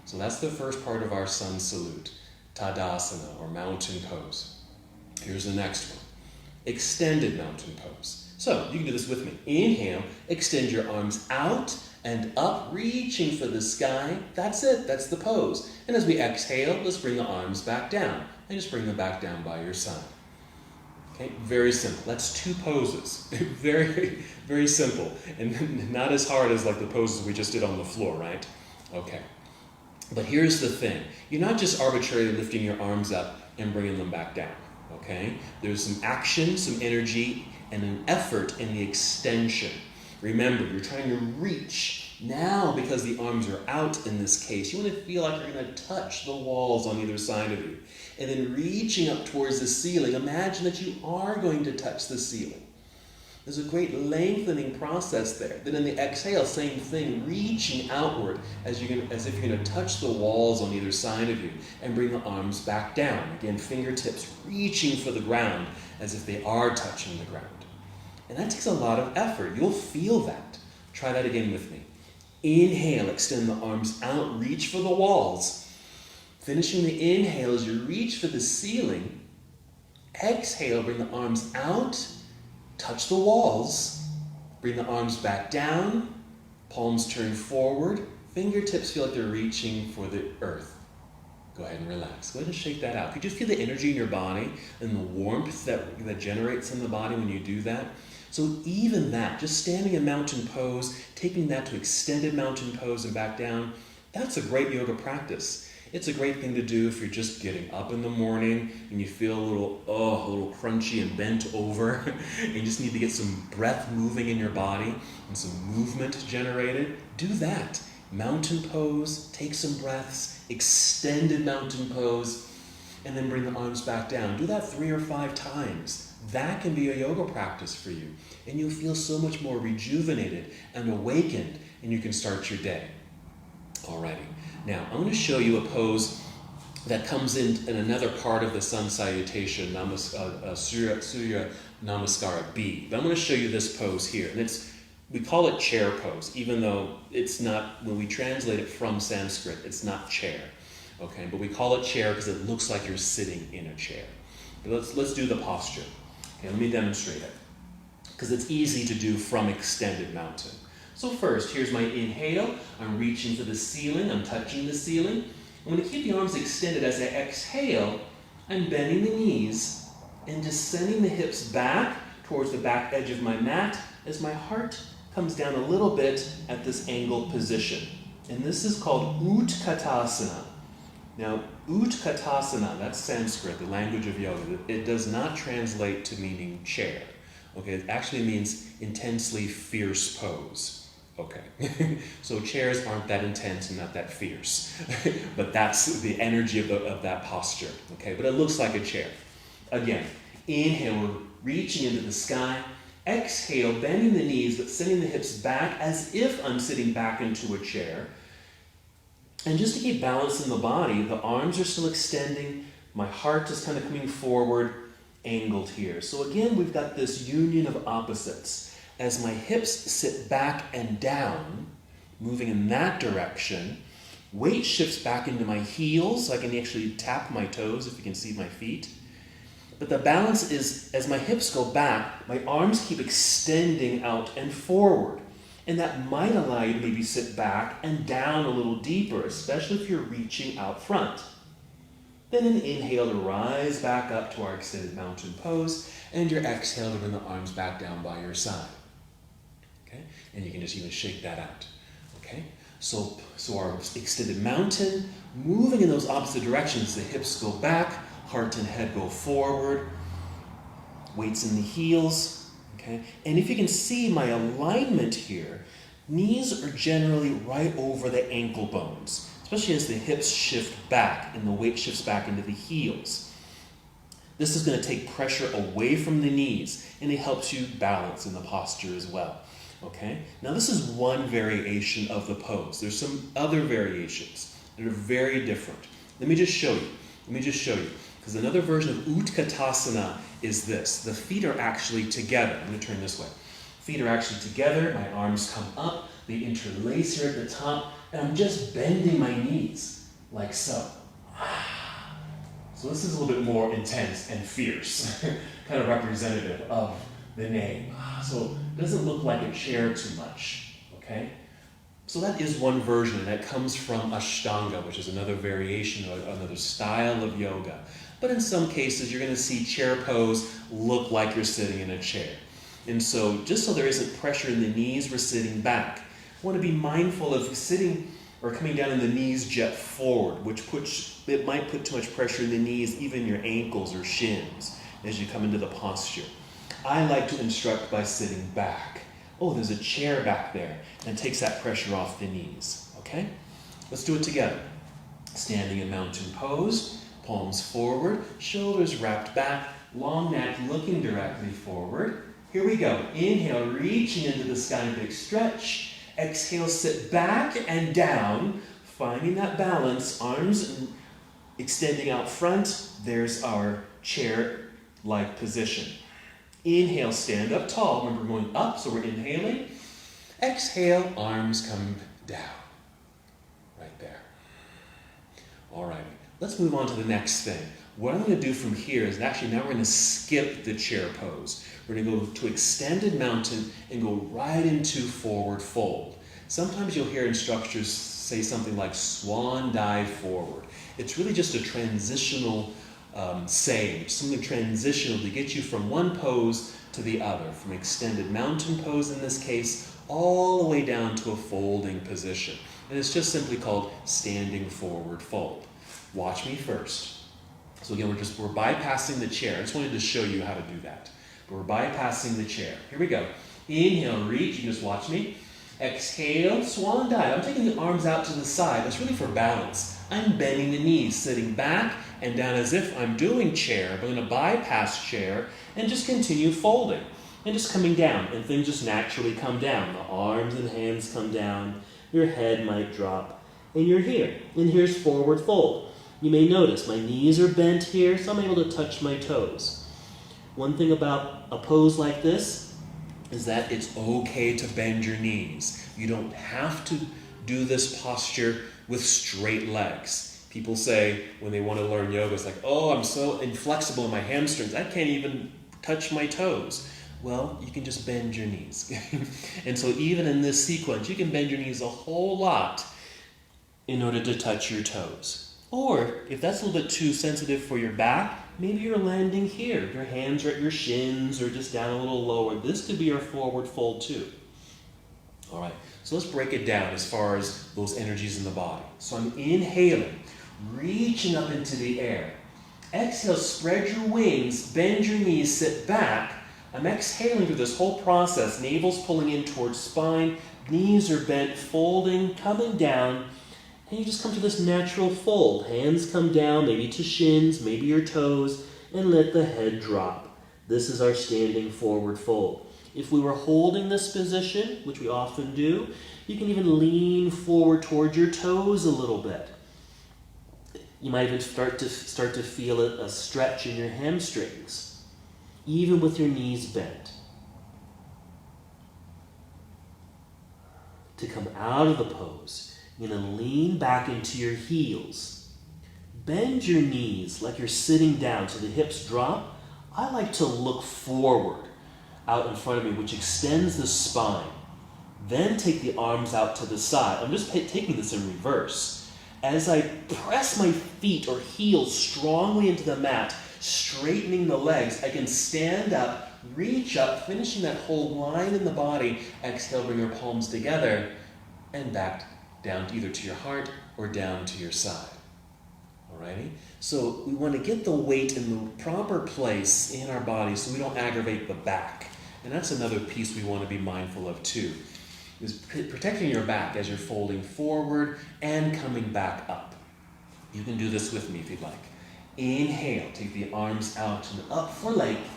So that's the first part of our Sun Salute, Tadasana, or mountain pose. Here's the next one, extended mountain pose. So you can do this with me. Inhale, extend your arms out and up, reaching for the sky. That's it. That's the pose. And as we exhale, let's bring the arms back down. And just bring them back down by your side. Okay, very simple. That's two poses. Very, very simple. And not as hard as like the poses we just did on the floor, right? Okay. But here's the thing. You're not just arbitrarily lifting your arms up and bringing them back down. Okay? There's some action, some energy, and an effort in the extension. Remember, you're trying to reach. Now, because the arms are out in this case, you want to feel like you're going to touch the walls on either side of you. And then reaching up towards the ceiling, imagine that you are going to touch the ceiling. There's a great lengthening process there. Then in the exhale, same thing, reaching outward as if you're going to touch the walls on either side of you and bring the arms back down. Again, fingertips reaching for the ground as if they are touching the ground. And that takes a lot of effort. You'll feel that. Try that again with me. Inhale, extend the arms out, reach for the walls. Finishing the inhale as you reach for the ceiling. Exhale, bring the arms out, touch the walls. Bring the arms back down, palms turn forward. Fingertips feel like they're reaching for the earth. Go ahead and relax. Go ahead and shake that out. Could you feel the energy in your body and the warmth that generates in the body when you do that? So even that, just standing in mountain pose, taking that to extended mountain pose and back down, that's a great yoga practice. It's a great thing to do if you're just getting up in the morning and you feel a little crunchy and bent over and you just need to get some breath moving in your body and some movement generated. Do that. mountain pose, take some breaths, extended mountain pose, and then bring the arms back down. Do that 3 or 5 times. That can be a yoga practice for you. And you'll feel so much more rejuvenated and awakened, and you can start your day. Alrighty. Now, I'm going to show you a pose that comes in another part of the Sun Salutation, Surya Namaskara B. But I'm going to show you this pose here. And we call it chair pose, even though it's not, when we translate it from Sanskrit, it's not chair. Okay, but we call it chair because it looks like you're sitting in a chair. But let's do the posture. Okay, let me demonstrate it, because it's easy to do from extended mountain. So first, here's my inhale. I'm reaching for the ceiling. I'm touching the ceiling. I'm going to keep the arms extended. As I exhale, I'm bending the knees and just sending the hips back towards the back edge of my mat as my heart comes down a little bit at this angled position. And this is called Utkatasana. Now, Utkatasana, that's Sanskrit, the language of yoga. It does not translate to meaning chair. Okay, it actually means intensely fierce pose. Okay, so chairs aren't that intense and not that fierce, but that's the energy of that posture. Okay, but it looks like a chair. Again, inhale, we're reaching into the sky. Exhale, bending the knees, but sending the hips back as if I'm sitting back into a chair. And just to keep balance in the body, the arms are still extending. My heart is kind of coming forward, angled here. So again, we've got this union of opposites. As my hips sit back and down, moving in that direction, weight shifts back into my heels, so I can actually tap my toes if you can see my feet. But the balance is, as my hips go back, my arms keep extending out and forward. And that might allow you to maybe sit back and down a little deeper, especially if you're reaching out front. Then an inhale to rise back up to our extended mountain pose, and your exhale to bring the arms back down by your side. Okay? And you can just even shake that out. Okay? So our extended mountain, moving in those opposite directions. The hips go back, heart and head go forward, weights in the heels. Okay? And if you can see my alignment here, knees are generally right over the ankle bones, especially as the hips shift back and the weight shifts back into the heels. This is going to take pressure away from the knees, and it helps you balance in the posture as well. Okay? Now this is one variation of the pose. There's some other variations that are very different. Let me just show you. Because another version of Utkatasana is this. The feet are actually together. I'm going to turn this way. Feet are actually together. My arms come up. They interlace here at the top. And I'm just bending my knees like so. So this is a little bit more intense and fierce. Kind of representative of the name. So it doesn't look like a chair too much. Okay? So that is one version, and that comes from Ashtanga, which is another variation, or another style of yoga. But in some cases, you're going to see chair pose look like you're sitting in a chair. And so just so there isn't pressure in the knees, we're sitting back. I want to be mindful of sitting or coming down and the knees jet forward, it might put too much pressure in the knees, even your ankles or shins, as you come into the posture. I like to instruct by sitting back. Oh, there's a chair back there, and it takes that pressure off the knees. Okay? Let's do it together. Standing in mountain pose, palms forward, shoulders wrapped back, long neck looking directly forward. Here we go. Inhale, reaching into the sky, big stretch. Exhale, sit back and down, finding that balance, arms extending out front. There's our chair-like position. Inhale, stand up tall. Remember, we're going up, so we're inhaling. Exhale, arms come down. Right there. All right, let's move on to the next thing. What I'm going to do from here is actually now we're going to skip the chair pose. We're going to go to extended mountain and go right into forward fold. Sometimes you'll hear instructors say something like swan dive forward. It's really just a transitional saying, something transitional to get you from one pose to the other, from extended mountain pose in this case, all the way down to a folding position. And it's just simply called standing forward fold. Watch me first. So again, we're bypassing the chair. I just wanted to show you how to do that. But we're bypassing the chair. Here we go. Inhale, reach. You just watch me. Exhale, swan dive. I'm taking the arms out to the side. That's really for balance. I'm bending the knees, sitting back and down as if I'm doing chair. I'm going to bypass chair and just continue folding. And just coming down. And things just naturally come down. The arms and hands come down. Your head might drop. And you're here. And here's forward fold. You may notice my knees are bent here, so I'm able to touch my toes. One thing about a pose like this is that it's okay to bend your knees. You don't have to do this posture with straight legs. People say when they want to learn yoga, it's like, oh, I'm so inflexible in my hamstrings, I can't even touch my toes. Well, you can just bend your knees. And so even in this sequence, you can bend your knees a whole lot in order to touch your toes. Or if that's a little bit too sensitive for your back, maybe you're landing here. Your hands are at your shins or just down a little lower. This could be your forward fold too. All right, so let's break it down as far as those energies in the body. So I'm inhaling, reaching up into the air. Exhale, spread your wings, bend your knees, sit back. I'm exhaling through this whole process. Navel's pulling in towards spine, knees are bent, folding, coming down. And you just come to this natural fold. Hands come down, maybe to shins, maybe your toes, and let the head drop. This is our standing forward fold. If we were holding this position, which we often do, you can even lean forward towards your toes a little bit. You might even start to feel a stretch in your hamstrings, even with your knees bent. To come out of the pose, you're going to lean back into your heels. Bend your knees like you're sitting down so the hips drop. I like to look forward out in front of me, which extends the spine. Then take the arms out to the side. I'm just taking this in reverse. As I press my feet or heels strongly into the mat, straightening the legs, I can stand up, reach up, finishing that whole line in the body. Exhale, bring your palms together and back down either to your heart or down to your side. Alrighty? So we want to get the weight in the proper place in our body so we don't aggravate the back. And that's another piece we want to be mindful of too, is protecting your back as you're folding forward and coming back up. You can do this with me if you'd like. Inhale, take the arms out and up for length.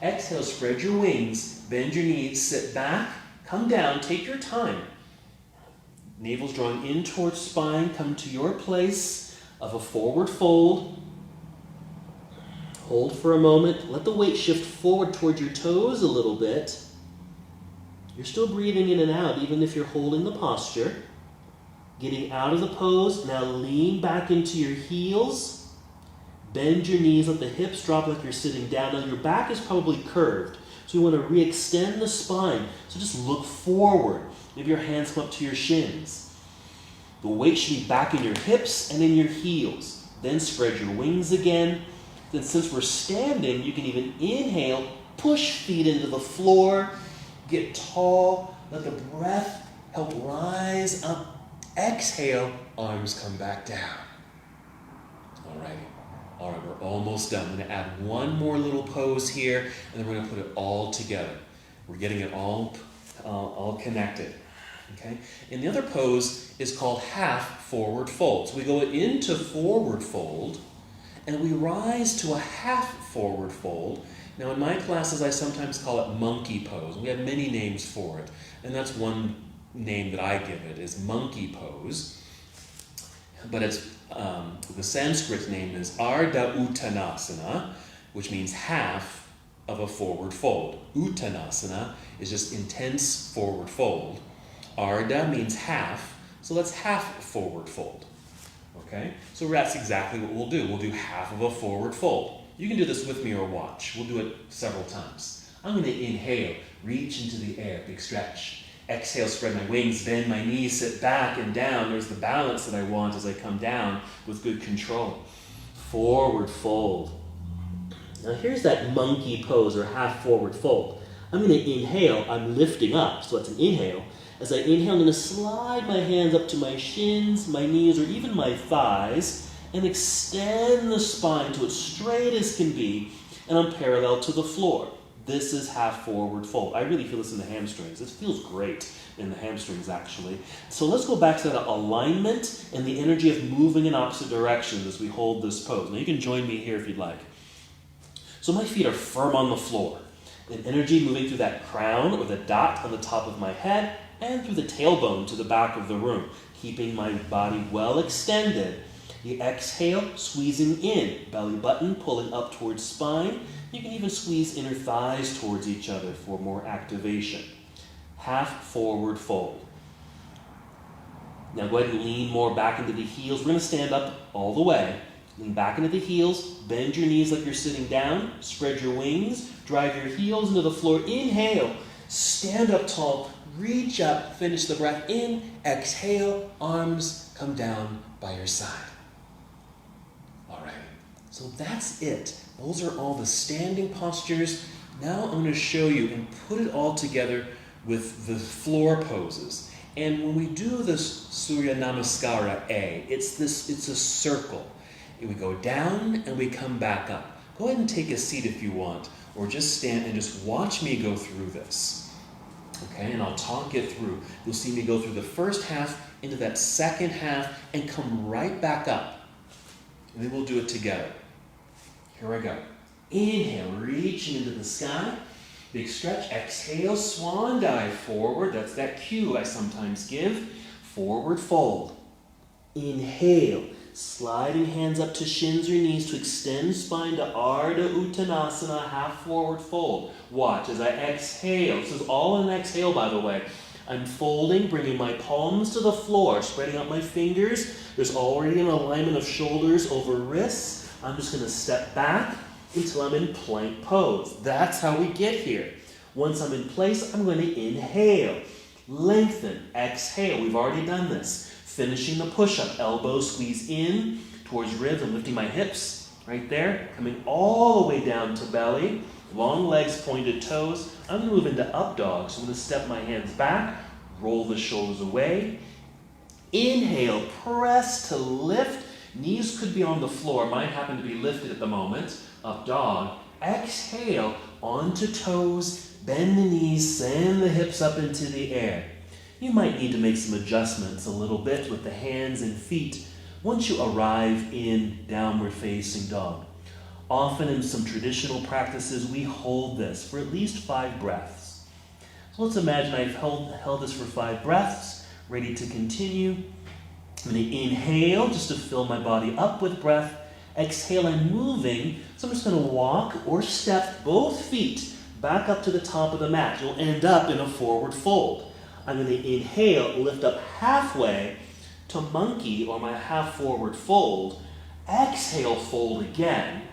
Exhale, spread your wings, bend your knees, sit back, come down, take your time. Navel's drawing in towards spine. Come to your place of a forward fold. Hold for a moment. Let the weight shift forward towards your toes a little bit. You're still breathing in and out even if you're holding the posture. Getting out of the pose. Now lean back into your heels. Bend your knees. Let the hips drop like you're sitting down. Now your back is probably curved, so you want to re-extend the spine. So just look forward. Maybe your hands come up to your shins. The weight should be back in your hips and in your heels. Then spread your wings again. Then since we're standing, you can even inhale, push feet into the floor, get tall, let the breath help rise up. Exhale, arms come back down. All right, we're almost done. I'm going to add one more little pose here, and then we're going to put it all together. We're getting it all connected. Okay? And the other pose is called half forward fold. So we go into forward fold, and we rise to a half forward fold. Now in my classes, I sometimes call it monkey pose. We have many names for it, and that's one name that I give it, is monkey pose. But it's the Sanskrit name is Ardha Uttanasana, which means half of a forward fold. Uttanasana is just intense forward fold. Ardha means half, so that's half forward fold. Okay? So that's exactly what we'll do. We'll do half of a forward fold. You can do this with me or watch. We'll do it several times. I'm going to inhale, reach into the air, big stretch. Exhale, spread my wings, bend my knees, sit back and down. There's the balance that I want as I come down with good control. Forward fold. Now here's that monkey pose or half forward fold. I'm going to inhale, I'm lifting up, so that's an inhale. As I inhale, I'm going to slide my hands up to my shins, my knees, or even my thighs, and extend the spine to as straight as can be, and I'm parallel to the floor. This is half forward fold. I really feel this in the hamstrings. This feels great in the hamstrings, actually. So let's go back to that alignment and the energy of moving in opposite directions as we hold this pose. Now you can join me here if you'd like. So my feet are firm on the floor. And energy moving through that crown or the dot on the top of my head and through the tailbone to the back of the room, keeping my body well extended. You exhale, squeezing in, belly button pulling up towards spine. You can even squeeze inner thighs towards each other for more activation. Half forward fold. Now go ahead and lean more back into the heels. We're going to stand up all the way. Lean back into the heels. Bend your knees like you're sitting down. Spread your wings. Drive your heels into the floor. Inhale. Stand up tall. Reach up. Finish the breath in. Exhale. Arms come down by your side. All right. So that's it. Those are all the standing postures. Now I'm going to show you and put it all together with the floor poses. And when we do this Surya Namaskara A, it's a circle. We go down and we come back up. Go ahead and take a seat if you want, or just stand and just watch me go through this. Okay, and I'll talk it through. You'll see me go through the first half into that second half and come right back up. And then we'll do it together. Here I go. Inhale, reaching into the sky. Big stretch. Exhale, swan dive forward. That's that cue I sometimes give. Forward fold. Inhale, sliding hands up to shins or knees to extend spine to Ardha Uttanasana, half forward fold. Watch as I exhale. This is all an exhale, by the way. I'm folding, bringing my palms to the floor, spreading out my fingers. There's already an alignment of shoulders over wrists. I'm just going to step back until I'm in plank pose. That's how we get here. Once I'm in place, I'm going to inhale, lengthen, exhale. We've already done this. Finishing the push-up, elbows squeeze in towards ribs. I'm lifting my hips right there, coming all the way down to belly. Long legs, pointed toes. I'm going to move into up dog. So I'm going to step my hands back, roll the shoulders away. Inhale, press to lift. Knees could be on the floor. Mine happen to be lifted at the moment. Up dog. Exhale, onto toes. Bend the knees, send the hips up into the air. You might need to make some adjustments a little bit with the hands and feet once you arrive in downward facing dog. Often in some traditional practices, we hold this for at least 5 breaths. So let's imagine I've held this for 5 breaths, ready to continue. I'm going to inhale just to fill my body up with breath. Exhale, I'm moving. So I'm just going to walk or step both feet back up to the top of the mat. You'll end up in a forward fold. I'm going to inhale, lift up halfway to monkey or my half forward fold. Exhale, fold again.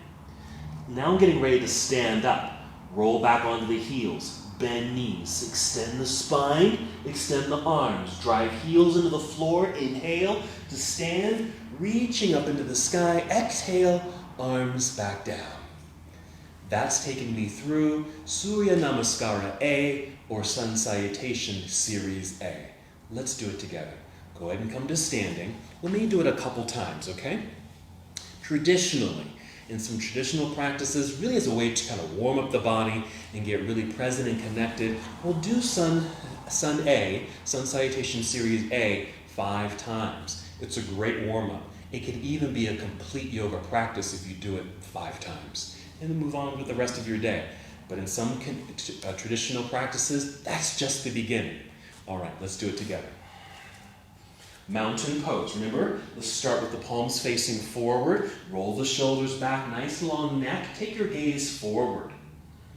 Now I'm getting ready to stand up. Roll back onto the heels. Bend knees. Extend the spine. Extend the arms. Drive heels into the floor. Inhale to stand. Reaching up into the sky. Exhale, arms back down. That's taken me through Surya Namaskara A or Sun Salutation Series A. Let's do it together. Go ahead and come to standing. Let me do it a couple times, okay? Traditionally, in some traditional practices, really as a way to kind of warm up the body and get really present and connected, we'll do Sun Salutation Series A 5 times. It's a great warm-up. It can even be a complete yoga practice if you do it 5 times. And then move on with the rest of your day. But in some traditional practices, that's just the beginning. All right, let's do it together. Mountain pose. Remember, let's start with the palms facing forward. Roll the shoulders back, nice long neck. Take your gaze forward.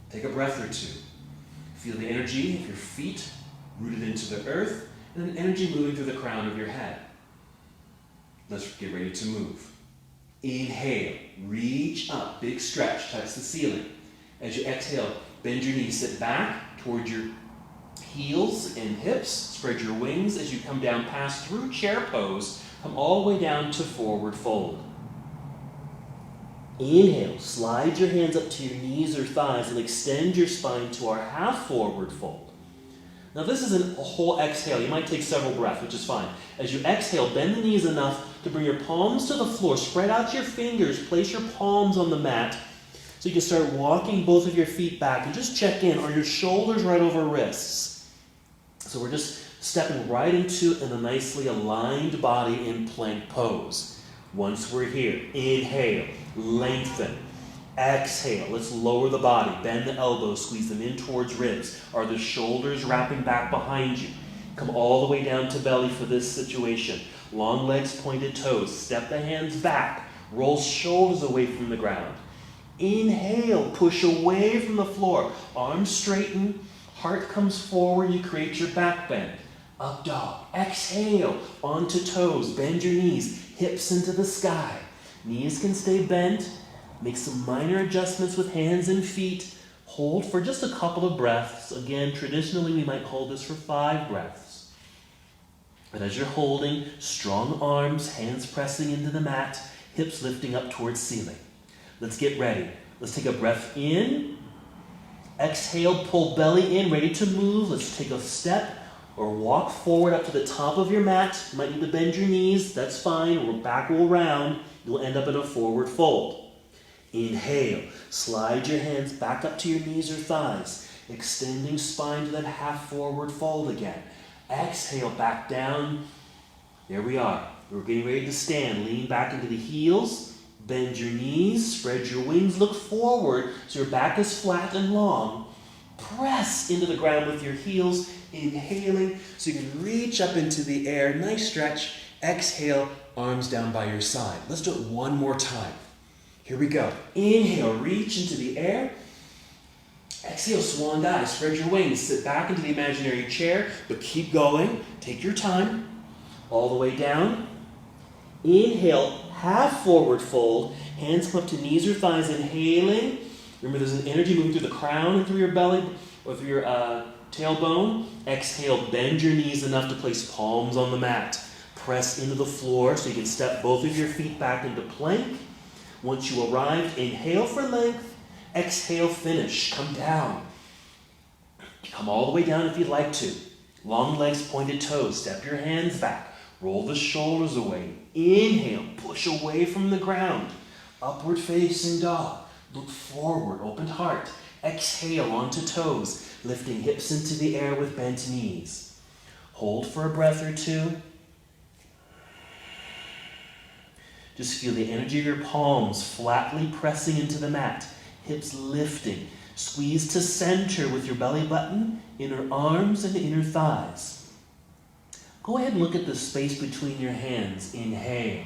Take a breath or 2. Feel the energy of your feet rooted into the earth, and then energy moving through the crown of your head. Let's get ready to move. Inhale, reach up, big stretch, touch the ceiling. As you exhale, bend your knees, sit back toward your heels and hips, spread your wings as you come down past through chair pose, come all the way down to forward fold. Inhale, slide your hands up to your knees or thighs and extend your spine to our half forward fold. Now this isn't a whole exhale. You might take several breaths, which is fine. As you exhale, bend the knees enough to bring your palms to the floor. Spread out your fingers. Place your palms on the mat. So you can start walking both of your feet back and just check in. Are your shoulders right over wrists? So we're just stepping right into a nicely aligned body in plank pose. Once we're here, inhale, lengthen. Exhale, let's lower the body. Bend the elbows, squeeze them in towards ribs. Are the shoulders wrapping back behind you? Come all the way down to belly for this situation. Long legs, pointed toes. Step the hands back. Roll shoulders away from the ground. Inhale, push away from the floor. Arms straighten, heart comes forward, you create your back bend. Up dog. Exhale, onto toes, bend your knees, hips into the sky. Knees can stay bent. Make some minor adjustments with hands and feet. Hold for just a couple of breaths. Again, traditionally we might hold this for 5 breaths. And as you're holding, strong arms, hands pressing into the mat, hips lifting up towards ceiling. Let's get ready. Let's take a breath in. Exhale, pull belly in, ready to move. Let's take a step or walk forward up to the top of your mat. You might need to bend your knees. That's fine. Or back will round. You'll end up in a forward fold. Inhale. Slide your hands back up to your knees or thighs. Extending spine to that half forward fold again. Exhale, back down. There we are. We're getting ready to stand. Lean back into the heels. Bend your knees, spread your wings, look forward so your back is flat and long. Press into the ground with your heels, inhaling so you can reach up into the air. Nice stretch. Exhale, arms down by your side. Let's do it one more time. Here we go. Inhale, reach into the air. Exhale, swan dive. Spread your wings. Sit back into the imaginary chair, but keep going. Take your time. All the way down. Inhale, half forward fold. Hands come up to knees or thighs, inhaling. Remember, there's an energy moving through the crown and through your belly or through your tailbone. Exhale, bend your knees enough to place palms on the mat. Press into the floor so you can step both of your feet back into plank. Once you arrive, inhale for length. Exhale, finish. Come down. Come all the way down if you'd like to. Long legs, pointed toes. Step your hands back. Roll the shoulders away. Inhale, push away from the ground. Upward facing dog. Look forward, open heart. Exhale onto toes, lifting hips into the air with bent knees. Hold for a breath or two. Just feel the energy of your palms flatly pressing into the mat. Hips lifting. Squeeze to center with your belly button, inner arms and inner thighs. Go ahead and look at the space between your hands. Inhale.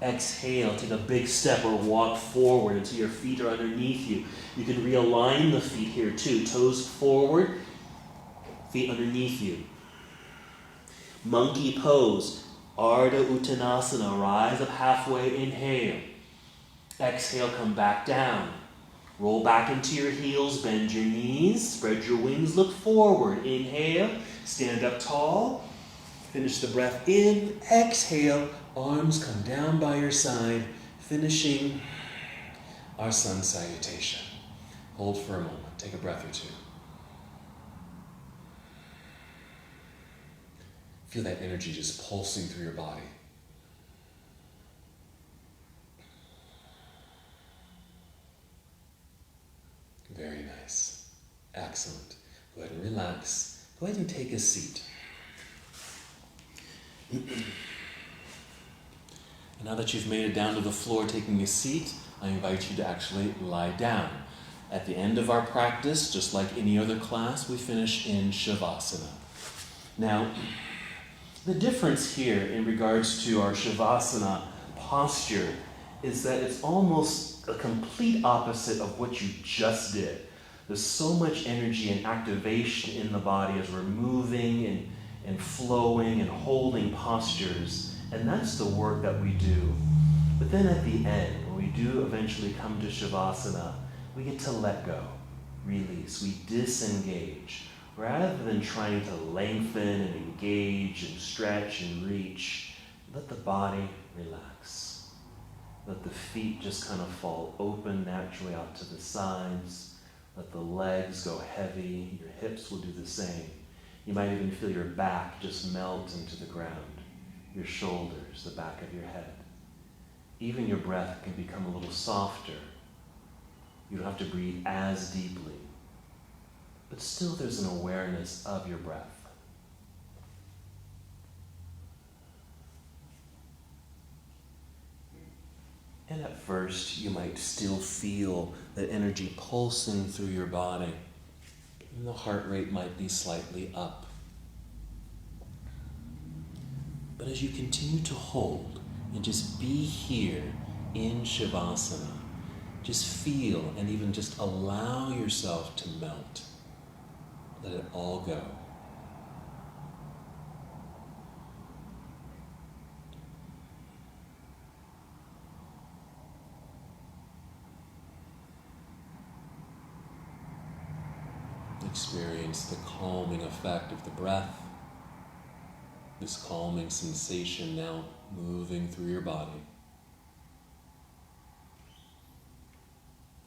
Exhale. Take a big step or walk forward until your feet are underneath you. You can realign the feet here too. Toes forward, feet underneath you. Monkey pose. Ardha Uttanasana. Rise up halfway. Inhale. Exhale. Come back down. Roll back into your heels. Bend your knees. Spread your wings. Look forward. Inhale. Stand up tall. Finish the breath in. Exhale. Arms come down by your side. Finishing our sun salutation. Hold for a moment. Take a breath or two. Feel that energy just pulsing through your body. Very nice. Excellent. Go ahead and relax. Go ahead and take a seat. And now that you've made it down to the floor taking a seat, I invite you to actually lie down. At the end of our practice, just like any other class, we finish in Shavasana. Now, the difference here in regards to our Shavasana posture is that it's almost a complete opposite of what you just did. There's so much energy and activation in the body as we're moving and flowing and holding postures, and that's the work that we do. But then at the end, when we do eventually come to Shavasana, we get to let go, release, we disengage. Rather than trying to lengthen and engage and stretch and reach, let the body relax. Let the feet just kind of fall open naturally out to the sides. Let the legs go heavy. Your hips will do the same. You might even feel your back just melt into the ground. Your shoulders, the back of your head. Even your breath can become a little softer. You don't have to breathe as deeply. But still there's an awareness of your breath. And at first, you might still feel that energy pulsing through your body. And the heart rate might be slightly up. But as you continue to hold and just be here in Shavasana, just feel and even just allow yourself to melt. Let it all go. Experience the calming effect of the breath, this calming sensation now moving through your body.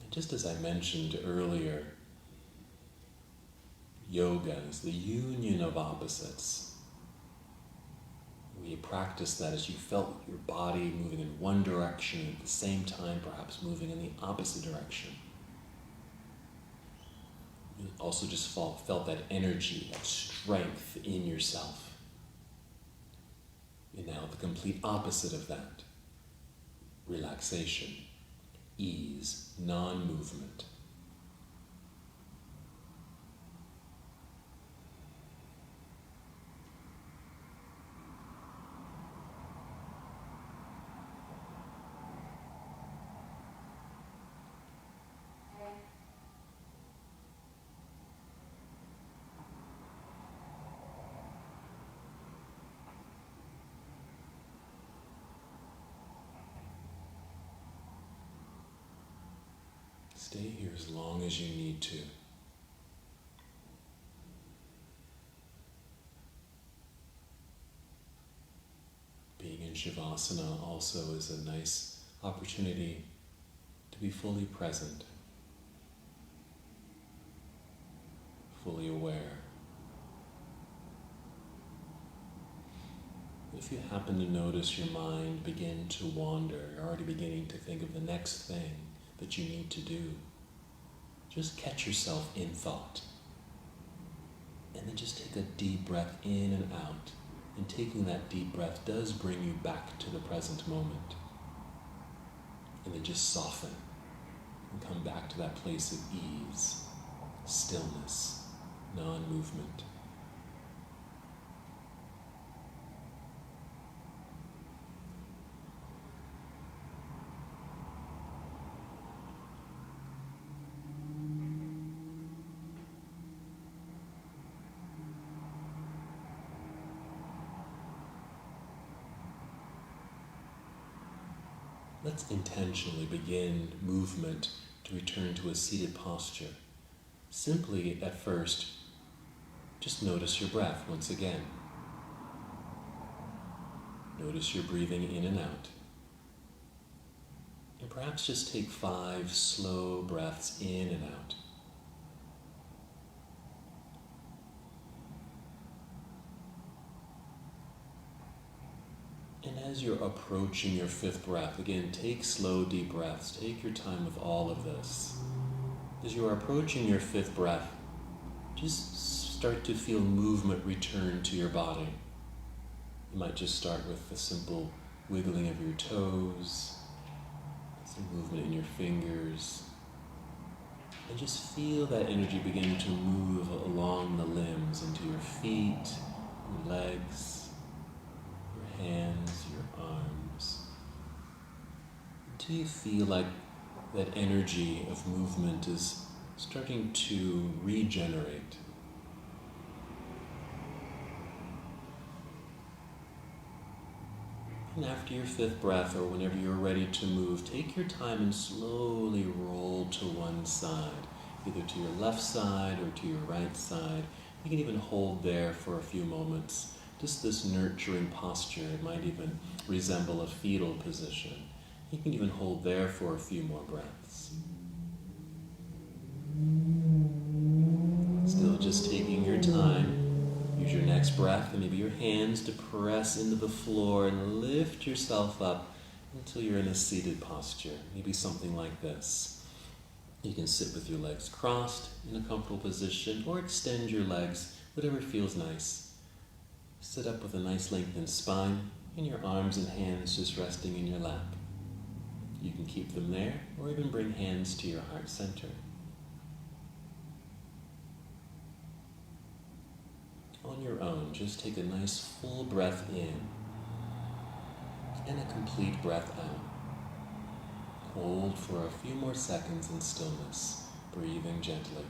And just as I mentioned earlier, yoga is the union of opposites. We practice that as you felt your body moving in one direction, at the same time perhaps moving in the opposite direction. You also just felt that energy, that strength in yourself. And now the complete opposite of that. Relaxation, ease, non-movement. Stay here as long as you need to. Being in Shavasana also is a nice opportunity to be fully present, fully aware. If you happen to notice your mind begin to wander, you're already beginning to think of the next thing that you need to do, just catch yourself in thought. And then just take a deep breath in and out. And taking that deep breath does bring you back to the present moment. And then just soften and come back to that place of ease, stillness, non-movement. Let's intentionally begin movement to return to a seated posture. Simply, at first, just notice your breath once again. Notice your breathing in and out. And perhaps just take 5 slow breaths in and out. And as you're approaching your 5th breath, again, take slow, deep breaths. Take your time with all of this. As you are approaching your 5th breath, just start to feel movement return to your body. You might just start with the simple wiggling of your toes, some movement in your fingers, and just feel that energy begin to move along the limbs into your feet, your legs, hands, your arms, until you feel like that energy of movement is starting to regenerate. And after your 5th breath, or whenever you're ready to move, take your time and slowly roll to one side, either to your left side or to your right side. You can even hold there for a few moments. Just this nurturing posture. It might even resemble a fetal position. You can even hold there for a few more breaths. Still just taking your time. Use your next breath and maybe your hands to press into the floor and lift yourself up until you're in a seated posture. Maybe something like this. You can sit with your legs crossed in a comfortable position or extend your legs, whatever feels nice. Sit up with a nice lengthened spine and your arms and hands just resting in your lap. You can keep them there or even bring hands to your heart center. On your own, just take a nice full breath in and a complete breath out. Hold for a few more seconds in stillness, breathing gently.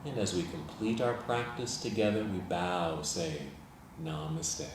And as we complete our practice together, we bow, saying, Namaste.